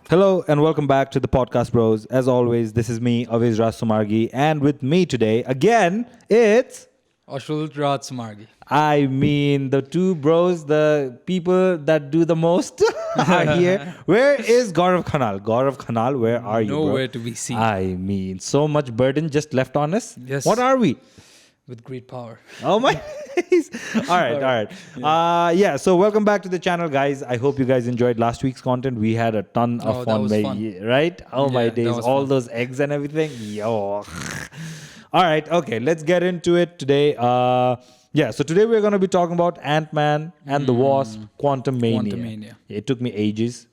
Hello and welcome back to the podcast, bros. As always, this is me, Aviz Rasumargi, and with me today again, it's Ashul Ratsmargi. the two bros, the people that do the most are here. Where is Gaurav Khanal? Gaurav Khanal, where are you, bro? Nowhere to be seen. So much burden just left on us. Yes. What are we? With great power. Oh my. all right. So welcome back to the channel, guys. I hope you guys enjoyed last week's content. We had a ton of fun, right? Oh my days, all fun. those eggs and everything. Yo. All right, okay, let's get into it today. So today we're going to be talking about Antman and the Wasp, Quantumania. It took me ages,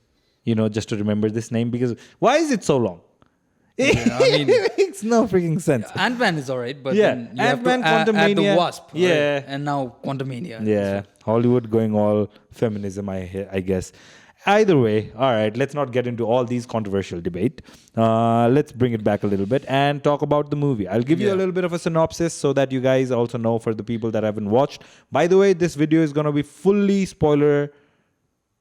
just to remember this name because why is it so long? It makes no freaking sense. Ant-Man is alright, but then you Ant-Man, have to add the Wasp. Yeah. Right? And now Quantumania. Yeah, Hollywood going all feminism, I guess. Either way, all right, let's not get into all these controversial debate. Let's bring it back a little bit and talk about the movie. I'll give you a little bit of a synopsis so that you guys also know for the people that haven't watched. By the way, this video is going to be fully spoiler.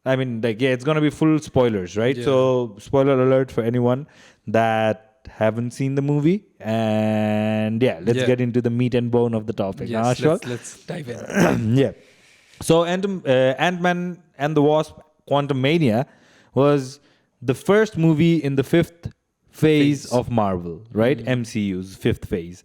It's going to be full spoilers, right? Yeah. So, spoiler alert for anyone that haven't seen the movie. And let's get into the meat and bone of the topic. Yes, let's dive in. Yeah. So, Ant-Man and the Wasp, Quantumania was the first movie in the fifth phase of Marvel, right? MCU's fifth phase.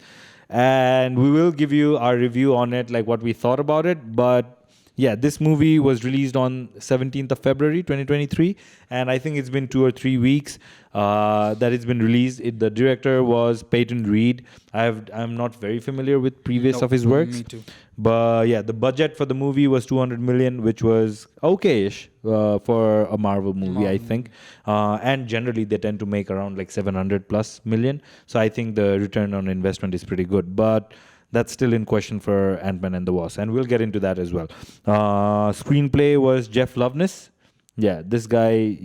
And we will give you our review on it, like what we thought about it. But yeah, this movie was released on 17th of February, 2023. And I think it's been 2 or 3 weeks that it's been released. The director was Peyton Reed. I'm not very familiar with previous of his works. Me too. But yeah, the budget for the movie was 200 million, which was okay-ish for a Marvel movie, I think. And generally, they tend to make around like 700 plus million. So I think the return on investment is pretty good. But that's still in question for Ant-Man and the Wasp. And we'll get into that as well. Screenplay was Jeff Loveness. Yeah, this guy,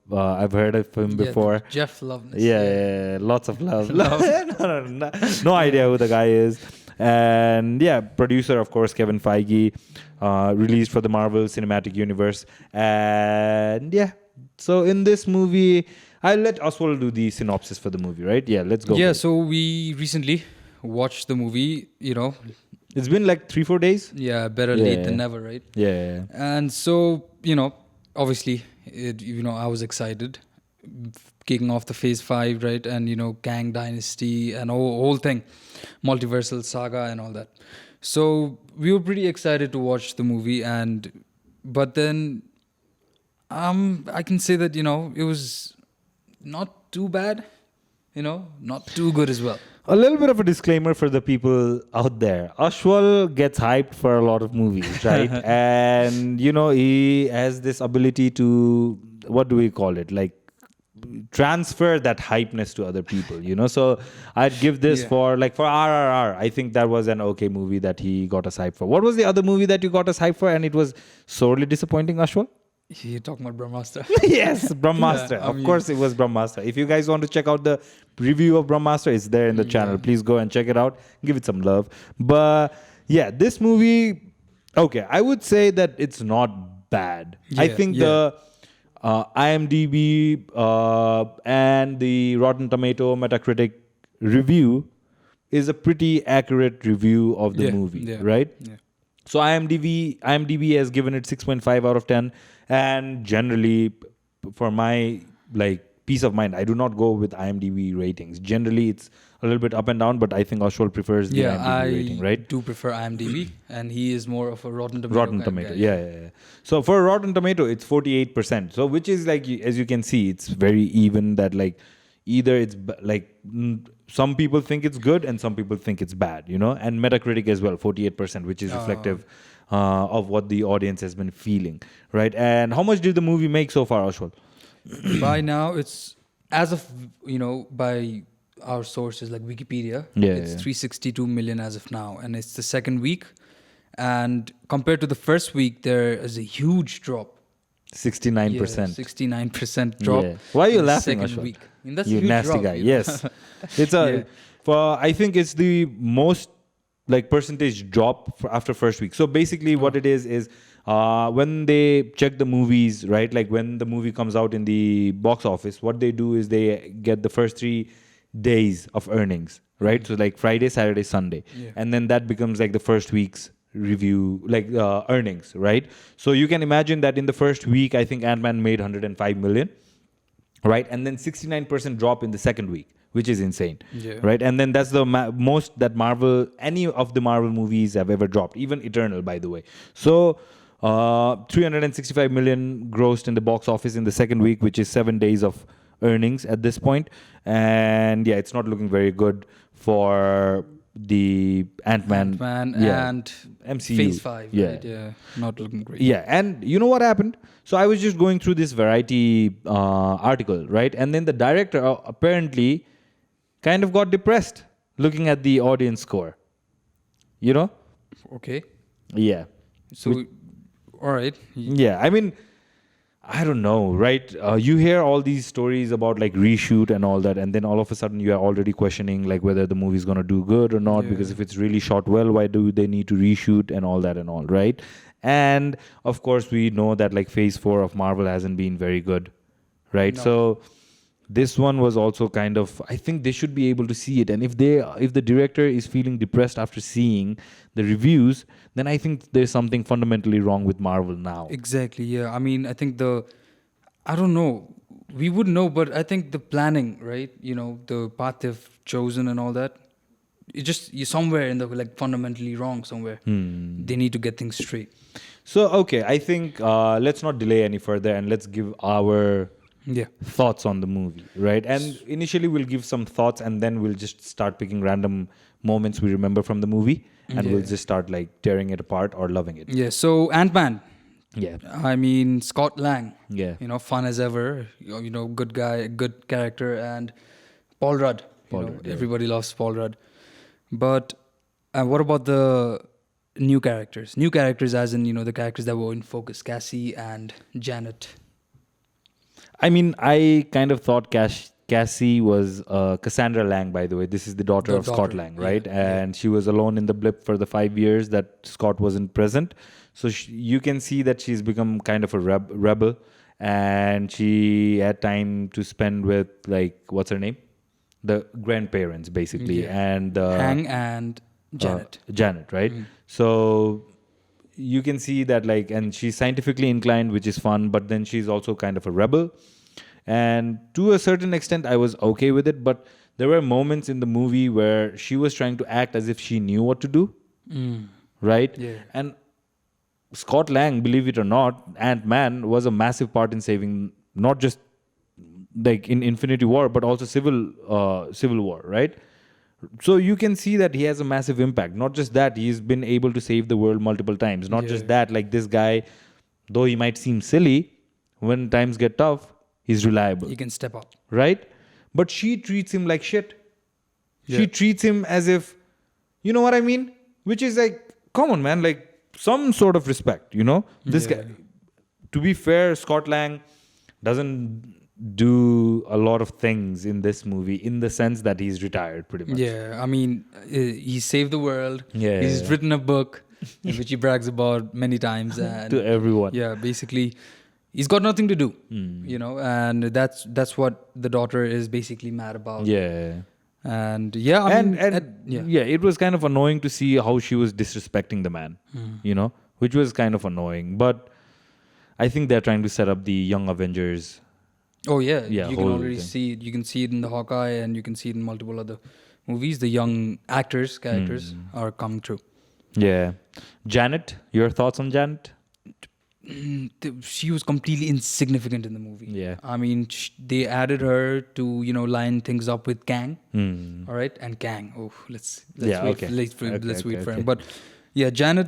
I've heard of him before. Jeff Loveness. Yeah, lots of love. No idea who the guy is. And producer, of course, Kevin Feige, released for the Marvel Cinematic Universe. And so in this movie, I'll let Oswald do the synopsis for the movie, right? Yeah, let's go. Yeah, so we recently watched the movie, It's been like 3-4 days. Yeah, better late than never, right? Yeah. And so, obviously, I was excited. Kicking off the phase 5, right? And, Kang Dynasty and whole thing. Multiversal saga and all that. So we were pretty excited to watch the movie. But then I can say that, it was not too bad. Not too good as well. A little bit of a disclaimer for the people out there. Ashwal gets hyped for a lot of movies, right? And, he has this ability to, what do we call it? Like, transfer that hypeness to other people, So I'd give this for RRR. I think that was an okay movie that he got us hyped for. What was the other movie that you got us hyped for and it was sorely disappointing, Ashwal? You're talking about Brahmastra. Yes, Brahmastra. Of course it was Brahmastra. If you guys want to check out the review of Brahmastra, it's there in the channel. Please go and check it out. Give it some love. But this movie, okay, I would say that it's not bad. I think the IMDb and the Rotten Tomato Metacritic review is a pretty accurate review of the movie, right? Yeah. So IMDb has given it 6.5 out of 10, and generally, for my peace of mind, I do not go with IMDb ratings. Generally, it's a little bit up and down, but I think Oswald prefers the IMDb rating, right? I do prefer IMDb, and he is more of a Rotten Tomato. Yeah. So for Rotten Tomato, it's 48%. So which is as you can see, it's very even. That either it's some people think it's good and some people think it's bad, And Metacritic as well, 48%, which is reflective of what the audience has been feeling, right? And how much did the movie make so far, Oswald? By now, it's as of by our sources like Wikipedia, it's 362 million as of now, and it's the second week. And compared to the first week, there is a huge drop. 69%. 69% drop. Yeah. Why are you laughing, second week. That's you a huge nasty drop, guy. Yes, it's I think it's the most percentage drop after first week. So basically, what it is when they check the movies, right? Like when the movie comes out in the box office, what they do is they get the first 3 days of earnings, right? So like Friday, Saturday, Sunday, Yeah. and then that becomes like the first week's review, like earnings, right? So you can imagine that in the first week, I think Ant-Man made 105 million, right? And then 69% drop in the second week, which is insane, Yeah. right? And then that's the most that any of the Marvel movies have ever dropped, even Eternal, by the way. So 365 million grossed in the box office in the second week, which is 7 days of earnings at this point. And yeah, it's not looking very good for the Ant-Man, Ant-Man yeah, and MCU. Phase 5, Yeah. right? Yeah, not looking great. Yeah, and you know what happened? So I was just going through this Variety article, right? And then the director apparently kind of got depressed looking at the audience score. You know? Okay. Yeah. So, all right. Yeah, I mean, I don't know, right? You hear all these stories about like reshoot and all that, and then all of a sudden you are already questioning like whether the movie's gonna do good or not. Yeah. Because if it's really shot well, why do they need to reshoot and all that and all, right? And of course, we know that like Phase 4 of Marvel hasn't been very good, right? No. So this one was also kind of, I think they should be able to see it, and if the director is feeling depressed after seeing the reviews, then I think there's something fundamentally wrong with Marvel now. Exactly. Yeah. I mean, I think I don't know. We would know, but I think the planning, right? You know, the path they've chosen and all that. You're somewhere in the like fundamentally wrong somewhere. They need to get things straight. So, okay, I think let's not delay any further and let's give our Yeah. thoughts on the movie, right? And initially, we'll give some thoughts and then we'll just start picking random moments we remember from the movie and we'll just start like tearing it apart or loving it. Yeah. So Ant-Man. Yeah. I mean, Scott Lang. Yeah. You know, fun as ever. You know, good guy, good character, and Paul Rudd. Paul You know, Rudd, yeah. everybody loves Paul Rudd. But what about the new characters? New characters, as in the characters that were in focus, Cassie and Janet. I mean, I kind of thought Cassie was Cassandra Lang, by the way. This is the daughter of Scott Lang, right? yeah. And she was alone in the blip for the 5 years that Scott wasn't present. So you can see that she's become kind of a rebel. And she had time to spend with, like, what's her name? The grandparents, basically. Yeah. And Hang and Janet. Janet, right? So you can see that, like, and she's scientifically inclined, which is fun, but then she's also kind of a rebel. And to a certain extent, I was okay with it, but there were moments in the movie where she was trying to act as if she knew what to do, right? Yeah. And Scott Lang, believe it or not, Ant-Man was a massive part in saving not just like in Infinity War, but also Civil War, right? So you can see that he has a massive impact. Not just that, he's been able to save the world multiple times. Not just that, like this guy, though he might seem silly, when times get tough, he's reliable. He can step up. Right? But she treats him like shit. Yeah. She treats him as if, you know what I mean? Which is like, come on, man, like some sort of respect, you know? This guy, to be fair, Scott Lang doesn't do a lot of things in this movie in the sense that he's retired pretty much. Yeah, I mean, he saved the world. Yeah. He's written a book in which he brags about many times. And To everyone. yeah, basically, he's got nothing to do, you know, and that's what the daughter is basically mad about. Yeah. And yeah, I mean, yeah, it was kind of annoying to see how she was disrespecting the man, you know, which was kind of annoying. But I think they're trying to set up the Young Avengers. Oh yeah, Yeah, you can whole already thing. see it. You can see it in the Hawkeye, and you can see it in multiple other movies. The young characters are coming through. Yeah. Janet, your thoughts on Janet? She was completely insignificant in the movie. Yeah. I mean, they added her to line things up with Kang. All right, and Kang. Oh, let's Yeah, wait. okay. Let's wait for Okay. him. But yeah, Janet.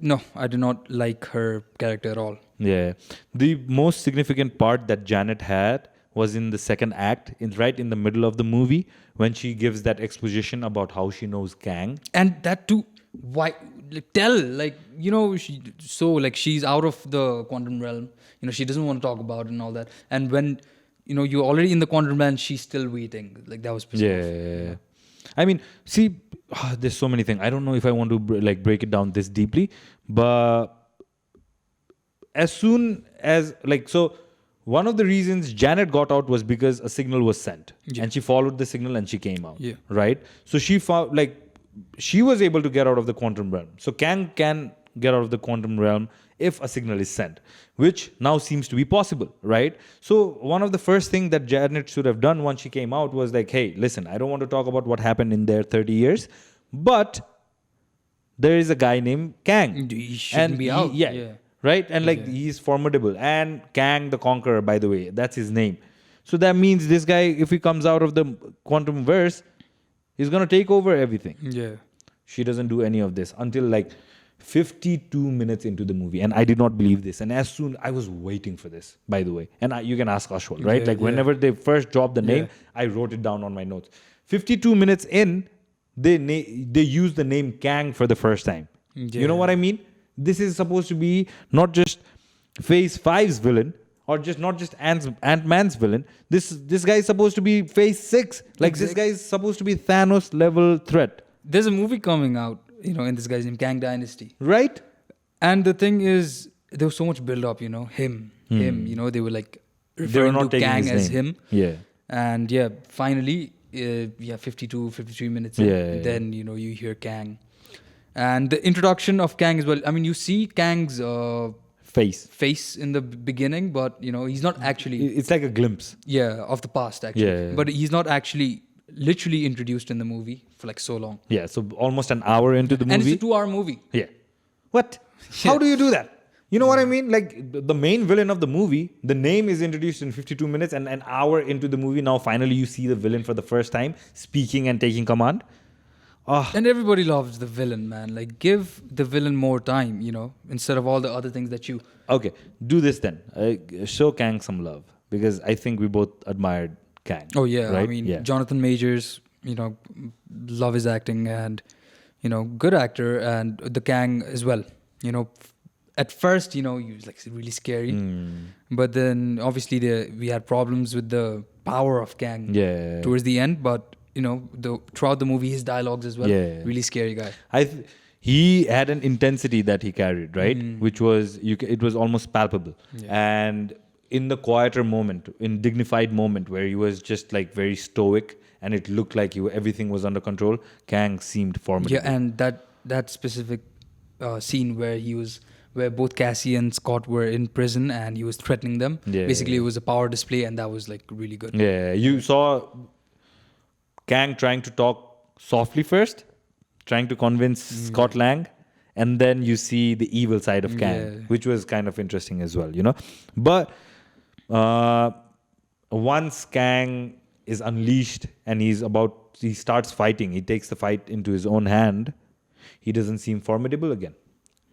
No, I do not like her character at all. Yeah. The most significant part that Janet had was in the second act, right in the middle of the movie, when she gives that exposition about how she knows Kang. And that too, why? She's out of the quantum realm. You know, she doesn't want to talk about it and all that. And when you're already in the quantum realm, she's still waiting. Like that was Yeah. I mean, see, there's so many things. I don't know if I want to break it down this deeply, but as soon as one of the reasons Janet got out was because a signal was sent, and she followed the signal and she came out. Yeah. Right. So she found she was able to get out of the quantum realm. So Kang can get out of the quantum realm if a signal is sent, which now seems to be possible, right? So one of the first things that Janet should have done once she came out was like, hey, listen, I don't want to talk about what happened in their 30 years, but there is a guy named Kang. He shouldn't be out. Yeah. Right? And he's formidable. And Kang the Conqueror, by the way, that's his name. So that means this guy, if he comes out of the quantum verse, he's going to take over everything. Yeah. She doesn't do any of this until 52 minutes into the movie, and I did not believe this. And as soon I was waiting for this, by the way, and you can ask Ashwal, right? Whenever they first dropped the name, I wrote it down on my notes. 52 minutes in, they use the name Kang for the first time. You know what I mean? This is supposed to be not just Phase 5's villain, or not just Ant-Man's villain. This guy is supposed to be Phase 6. This guy is supposed to be Thanos level threat. There's a movie coming out, in this guy's name, Kang Dynasty. Right? And the thing is, there was so much build up, him, they were referring to Kang as him. Yeah. And finally, 53 minutes in, then, you hear Kang. And the introduction of Kang as well. I mean, you see Kang's face in the beginning, but, he's not actually... It's like a glimpse. Yeah, of the past, actually. Yeah. But he's not actually literally introduced in the movie for so long. Yeah, so almost an hour into the movie. And it's a 2-hour movie. Yeah. What? How do you do that? You know what I mean? The main villain of the movie, the name is introduced in 52 minutes, and an hour into the movie, now finally you see the villain for the first time speaking and taking command. Oh. And everybody loves the villain, man. Give the villain more time, instead of all the other things that you... Okay, do this then. Show Kang some love, because I think we both admired Kang. Oh, yeah. Right? I mean, Jonathan Majors, love his acting, and, good actor, and the Kang as well. At first, he was really scary. But then obviously we had problems with the power of Kang towards the end. But, throughout the movie, his dialogues as well. Yeah. Really scary guy. He had an intensity that he carried, right? Which was, it was almost palpable. Yeah. And in the quieter moment, in dignified moment where he was just very stoic and it looked like everything was under control, Kang seemed formidable. Yeah, and that specific scene where both Cassie and Scott were in prison and he was threatening them. Yeah, basically, it was a power display, and that was really good. Yeah, you saw Kang trying to talk softly first, trying to convince Scott Lang, and then you see the evil side of Kang, which was kind of interesting as well, But once Kang is unleashed and he starts fighting, he takes the fight into his own hand, he doesn't seem formidable again.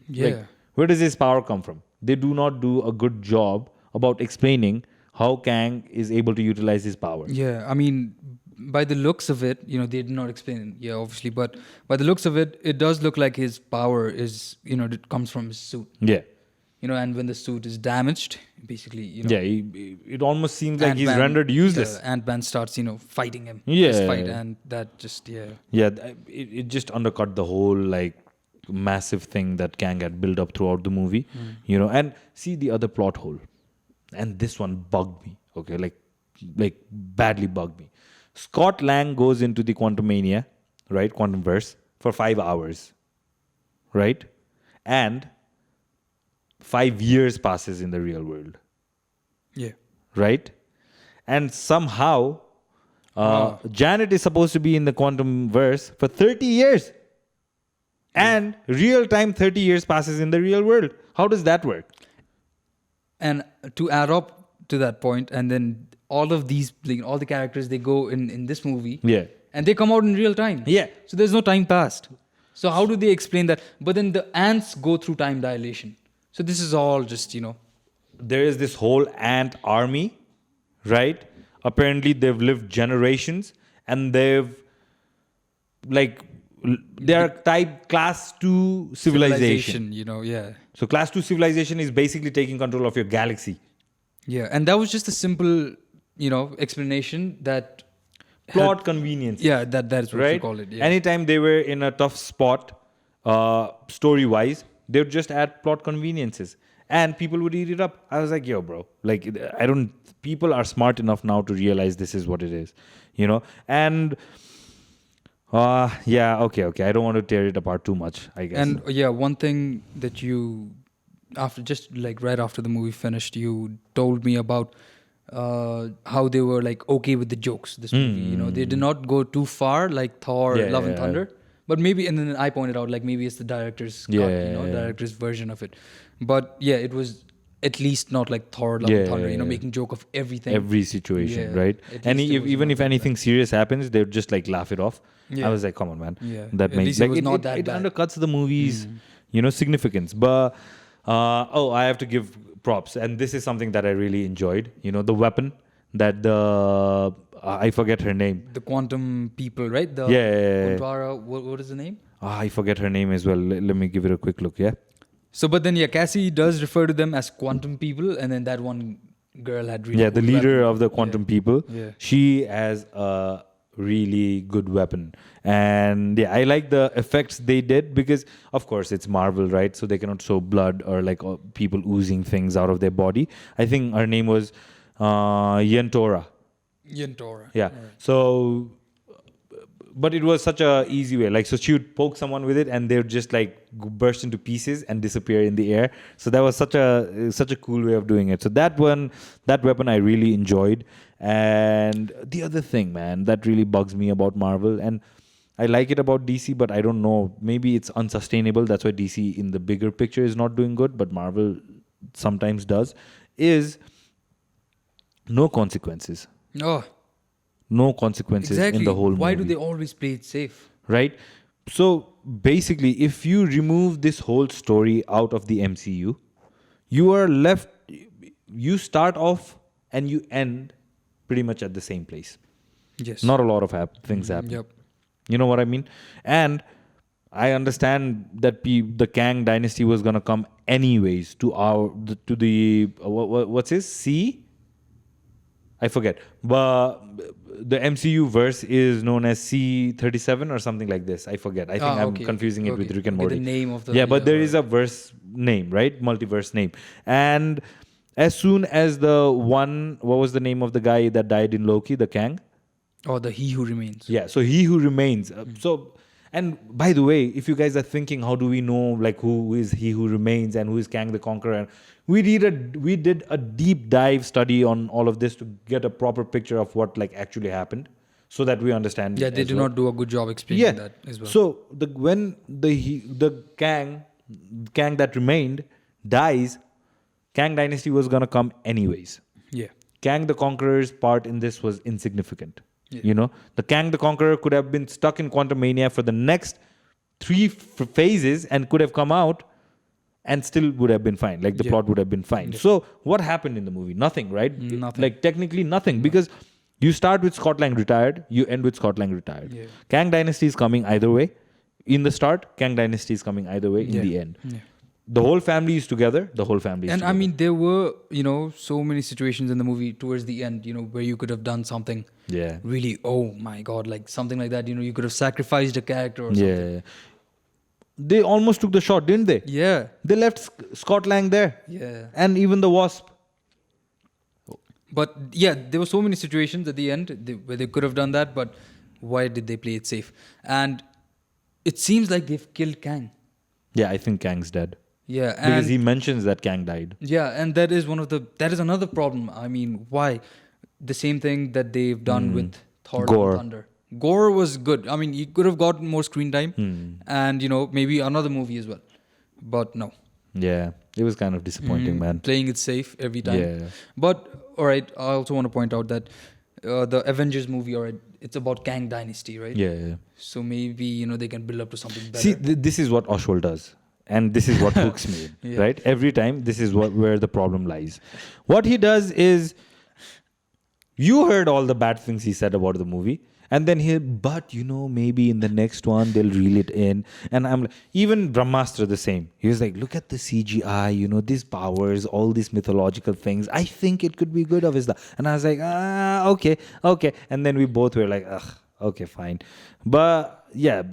Yeah. Where does his power come from? They do not do a good job about explaining how Kang is able to utilize his power. Yeah, I mean, by the looks of it, they did not explain it, obviously, but by the looks of it, it does look like his power is, it comes from his suit. Yeah. And when the suit is damaged, basically, Yeah, it almost seems like he's rendered useless. Ant-Man starts, fighting him. Yeah. This fight, and that just, Yeah, it just undercut the whole, massive thing that Kang had built up throughout the movie, and see the other plot hole. And this one bugged me, okay, badly bugged me. Scott Lang goes into the Quantumania, right, Quantumverse, for 5 hours, right? And 5 years passes in the real world. Yeah. Right? And somehow, Janet is supposed to be in the Quantumverse for 30 years. And real time 30 years passes in the real world. How does that work? And to add up to that point, and then all of these, all the characters, they go in this movie. Yeah. And they come out in real time. Yeah. So there's no time passed. So how do they explain that? But then the ants go through time dilation. So this is all just, There is this whole ant army, right? Apparently they've lived generations and they are type class 2 civilization. So class 2 civilization is basically taking control of your galaxy. Yeah, and that was just a simple, explanation that... Plot convenience. Yeah, that is what you call it. Yeah. Anytime they were in a tough spot, story-wise, They would just add plot conveniences, and people would eat it up. I was like, yo, bro, like I don't. People are smart enough now to realize this is what it is, you know. And yeah, okay. I don't want to tear it apart too much, I guess. And yeah, one thing that you, after just like right after the movie finished, you told me about how they were like okay with the jokes. This movie, you know, they did not go too far like Thor, Yeah, Love and yeah. Thunder. But maybe, and then I pointed out like maybe it's the director's cut, you know, director's version of it. But yeah, it was at least not like Thor, Love and Thunder, you know, making joke of everything, every situation, Yeah, right? at And least it was even not if like anything serious happens, they would just like laugh it off. Yeah. I was like, come on, man. Yeah. That At makes least it like was not that it bad. undercuts the movie's you know, significance. But I have to give props, and this is something that I really enjoyed. You know, the weapon that the I forget her name. The quantum people, right? The Yeah. Quantara, what is the name? I forget her name as well. Let me give it a quick look. Yeah. So, but then yeah, Cassie does refer to them as quantum people, and then that one girl had really The cool leader weapon. of the quantum people. Yeah. She has a really good weapon, and yeah, I like the effects they did because, of course, it's Marvel, right? So they cannot show blood or like people oozing things out of their body. I think her name was Yentora. Yentora. Yeah. So, but it was such a easy way. Like, so she would poke someone with it, and they would just like burst into pieces and disappear in the air. So that was such a cool way of doing it. So that weapon, I really enjoyed. And the other thing, man, that really bugs me about Marvel, and I like it about DC, but I don't know. Maybe it's unsustainable. That's why DC in the bigger picture is not doing good, but Marvel sometimes does. Is no consequences. Oh, No consequences exactly. in the whole movie. Why do they always play it safe? Right? So basically, if you remove this whole story out of the MCU, you are left, you start off and you end pretty much at the same place. Yes. Not a lot of things happen. Yep. You know what I mean? And I understand that the Kang dynasty was going to come anyways to the what's his? C? I forget. But the MCU verse is known as C37 or something like this. I forget. I think I'm confusing it with Rick and Morty. The name of the but there is a verse name, right? Multiverse name. And as soon as what was the name of the guy that died in Loki, the Kang? Or the He Who Remains. Yeah, so He Who Remains. And by the way, if you guys are thinking, how do we know like who is He Who Remains and who is Kang the Conqueror? We did a deep dive study on all of this to get a proper picture of what like actually happened, so that we understand. Yeah, they do not do a good job explaining that as well. So when the Kang that remained dies, Kang dynasty was gonna come anyways. Yeah. Kang the Conqueror's part in this was insignificant. Yeah. You know, the Kang the Conqueror could have been stuck in Quantumania for the next 3 phases and could have come out and still would have been fine. Like the plot would have been fine. Yeah. So what happened in the movie? Nothing, right? Nothing. Like technically nothing, because you start with Scott Lang retired, you end with Scott Lang retired. Yeah. Kang dynasty is coming either way. In the start, Kang dynasty is coming either way in the end. Yeah. The whole family is together. The whole family is And together. I mean, there were, you know, so many situations in the movie towards the end, you know, where you could have done something Yeah. really, oh my God, like something like that. You know, you could have sacrificed a character or something. Yeah. They almost took the shot, didn't they? Yeah. They left Scott Lang there. Yeah. And even the Wasp. But yeah, there were so many situations at the end where they could have done that, but why did they play it safe? And it seems like they've killed Kang. Yeah, I think Kang's dead. Yeah. Because And he mentions that Kang died. yeah, and that is another problem. I mean, why? The same thing that they've done with Thor Gore. Love and Thunder. Gore was good. I mean, he could have got more screen time and, you know, maybe another movie as well. But no. Yeah. It was kind of disappointing, man. Playing it safe every time. Yeah. But, all right, I also want to point out that the Avengers movie, all right, it's about Kang Dynasty, right? Yeah. So maybe, you know, they can build up to something better. See, this is what Oswald does. And this is what hooks me, Yeah. right? Every time, this is where the problem lies. What he does is, you heard all the bad things he said about the movie. And then but you know, maybe in the next one, they'll reel it in. And I'm like, even Brahmastra the same. He was like, look at the CGI, you know, these powers, all these mythological things. I think it could be good of his. And I was like, okay. And then we both were like, ugh, okay, fine. But yeah,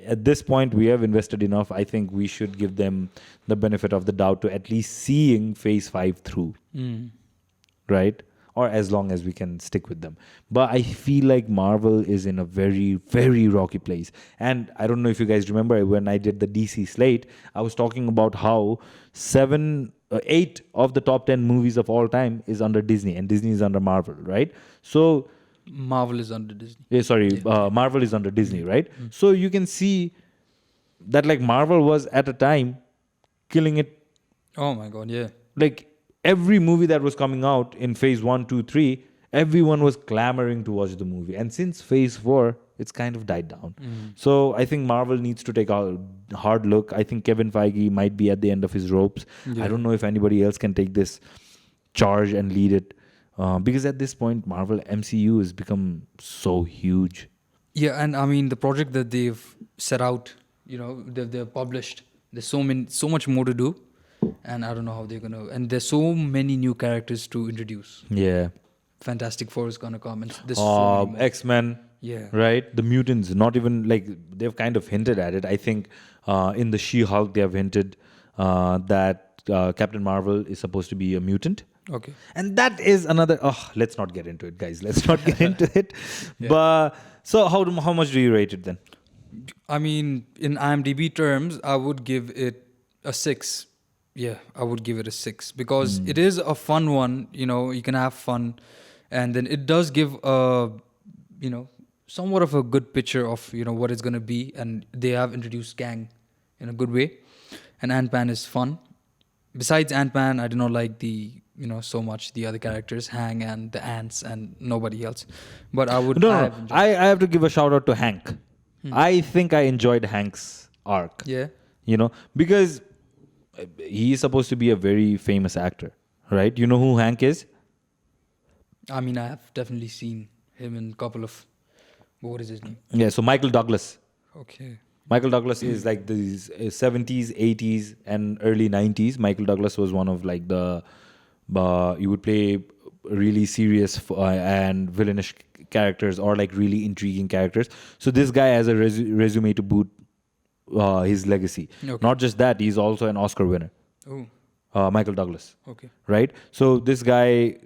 at this point we have invested enough. I think we should give them the benefit of the doubt to at least seeing Phase 5 through, right? Or as long as we can stick with them. But I feel like Marvel is in a very, very rocky place. And I don't know if you guys remember when I did the DC slate, I was talking about how 8 of the top 10 movies of all time is under Disney, and Disney is under Marvel, right? So, Marvel is under Disney. Marvel is under Disney, right? So you can see that like Marvel was at a time killing it. Oh my God, yeah. Like every movie that was coming out in Phase 1, 2, 3, everyone was clamoring to watch the movie. And since Phase 4, it's kind of died down. So I think Marvel needs to take a hard look. I think Kevin Feige might be at the end of his ropes. I don't know if anybody else can take this charge and lead it. Because at this point, Marvel MCU has become so huge. Yeah, and I mean the project that they've set out, they've published. There's so much more to do, and I don't know how they're gonna. And there's so many new characters to introduce. Yeah. Fantastic Four is gonna come, and there's so many more. X-Men. Yeah. Right? The mutants, not even like they've kind of hinted at it. I think in the She-Hulk they have hinted that Captain Marvel is supposed to be a mutant. Okay. And that is another. Oh, let's not get into it, guys. Let's not get into it. But so how much do you rate it then? I mean, in IMDb terms, I would give it a 6. Yeah, I would give it a 6 because it is a fun one. You can have fun, and then it does give a, somewhat of a good picture of what it's gonna be, and they have introduced Kang in a good way, and Ant-Man is fun. Besides Ant-Man, I do not like so much the other characters, Hank and the ants and nobody else. But I would. No. I have to give a shout out to Hank. I think I enjoyed Hank's arc. Yeah. Because he is supposed to be a very famous actor, right? You know who Hank is? I mean, I have definitely seen him in a couple of. What is his name? Yeah, so Michael Douglas. Okay. Michael Douglas is like these 70s, 80s, and early 90s. Michael Douglas was one of like the. You would play really serious and villainish characters or like really intriguing characters. So this guy has a resume to boot his legacy. Okay. Not just that, he's also an Oscar winner. Oh. Michael Douglas. Okay. Right? So this guy,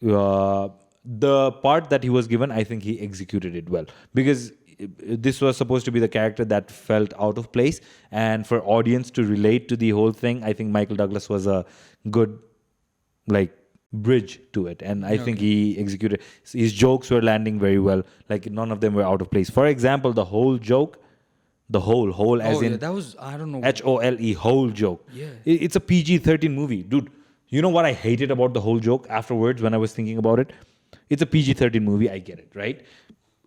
the part that he was given, I think he executed it well. Because this was supposed to be the character that felt out of place. And for audience to relate to the whole thing, I think Michael Douglas was a good bridge to it, and I think he executed. His jokes were landing very well. Like none of them were out of place. For example, the whole joke, as in that was, I don't know, HOLE, whole joke. Yeah. It's a PG-13 movie, dude. You know what I hated about the whole joke afterwards when I was thinking about it? It's a PG-13 movie. I get it, right?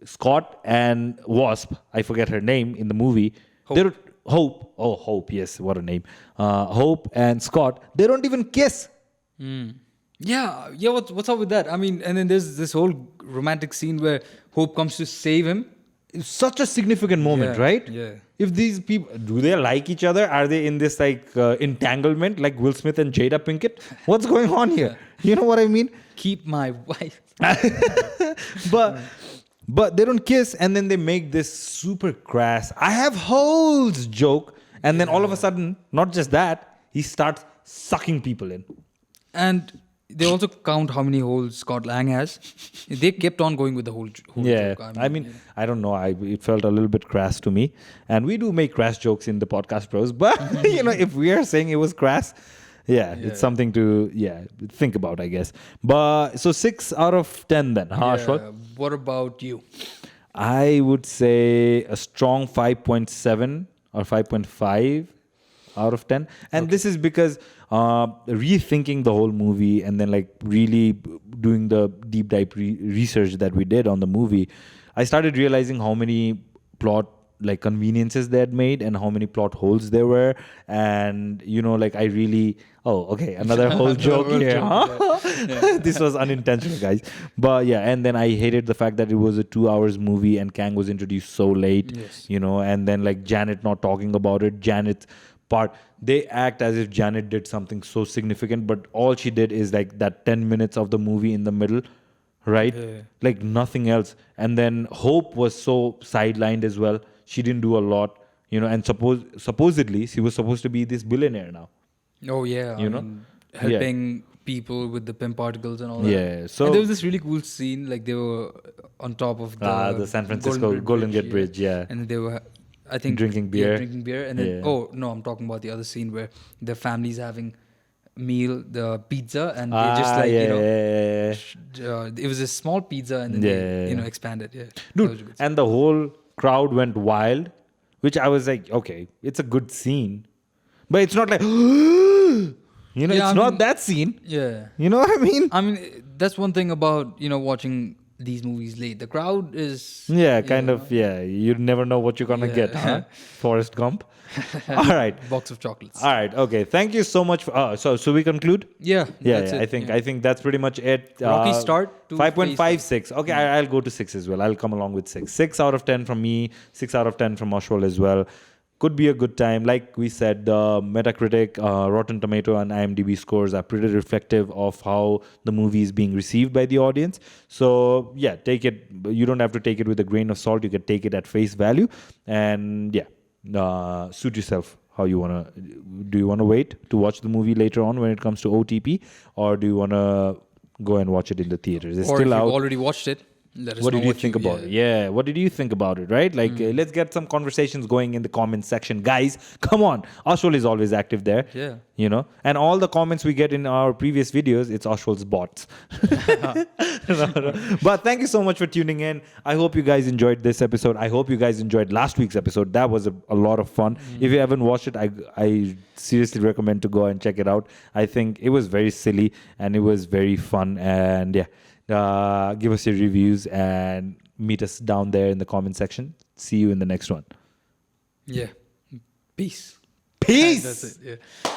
Scott and Wasp, I forget her name in the movie. Hope. Oh, Hope. Yes, what a name. Hope and Scott. They don't even kiss. Yeah. What's up with that? I mean, and then there's this whole romantic scene where Hope comes to save him. It's such a significant moment, right? Yeah. If these people, do they like each other? Are they in this entanglement like Will Smith and Jada Pinkett? What's going on here? You know what I mean? Keep my wife. But they don't kiss, and then they make this super crass "I have holes" joke, and then all of a sudden, not just that, he starts sucking people in. And they also count how many holes Scott Lang has. They kept on going with the whole joke. I mean, I don't know. It felt a little bit crass to me. And we do make crass jokes in the podcast bros. But, if we are saying it was crass, it's something to, think about, I guess. But, so 6 out of 10 then, Ashwat? What about you? I would say a strong 5.7 or 5.5 out of 10. And this is because rethinking the whole movie and then really doing the deep dive research that we did on the movie, I started realizing how many plot conveniences they had made and how many plot holes there were. And I really another whole joke here. This was unintentional, guys. But and then I hated the fact that it was a 2 hours movie and Kang was introduced so late. And then Janet not talking about it. Janet's part, they act as if Janet did something so significant, but all she did is that 10 minutes of the movie in the middle, right? Nothing else. And then Hope was so sidelined as well. she didn't do a lot, and supposedly she was supposed to be this billionaire now. Oh yeah, You know? helping people with the PIM particles and all that. Yeah, so and there was this really cool scene, like they were on top of the San Francisco Golden Gate Bridge, yeah. and they were, I think, Drinking yeah, beer. drinking beer, and then Yeah. oh no, I'm talking about the other scene where the family's having meal, the pizza, and they just like it was a small pizza, and then they expanded. Yeah, that was a Dude, good scene. and the whole crowd went wild, which I was like, okay, it's a good scene, but it's not like, Yeah, it's I not mean- that scene. Yeah. You know what I mean? I mean, that's one thing about watching these movies late. The crowd is Yeah, kind of. Yeah, you never know what you're gonna Yeah. get, huh? Forrest Gump. All right, box of chocolates. all right, okay. Thank you so much. So we conclude. Yeah, Yeah, that's yeah, it. I think that's pretty much it. Rocky start to 5.56. Okay, I'll go to 6 as well. I'll come along with 6. 6 out of 10 from me. 6 out of 10 from Oswald as well. Could be a good time. Like we said, the Metacritic, Rotten Tomato, and IMDb scores are pretty reflective of how the movie is being received by the audience. So yeah, take it. You don't have to take it with a grain of salt. You can take it at face value, and yeah, suit yourself how you wanna. Do you wanna wait to watch the movie later on when it comes to OTP, or do you wanna go and watch it in the theaters? It's Or if still you've out. already watched it, let us What know did you think about it? Yeah, what did you think about it, right? Like, let's get some conversations going in the comments section. Guys, come on. Oswald is always active there. Yeah. And all the comments we get in our previous videos, it's Oswald's bots. But thank you so much for tuning in. I hope you guys enjoyed this episode. I hope you guys enjoyed last week's episode. That was a lot of fun. If you haven't watched it, I seriously recommend to go and check it out. I think it was very silly and it was very fun. And yeah. Give us your reviews and meet us down there in the comment section. See you in the next one. Yeah. Peace. Peace. That's it. Yeah.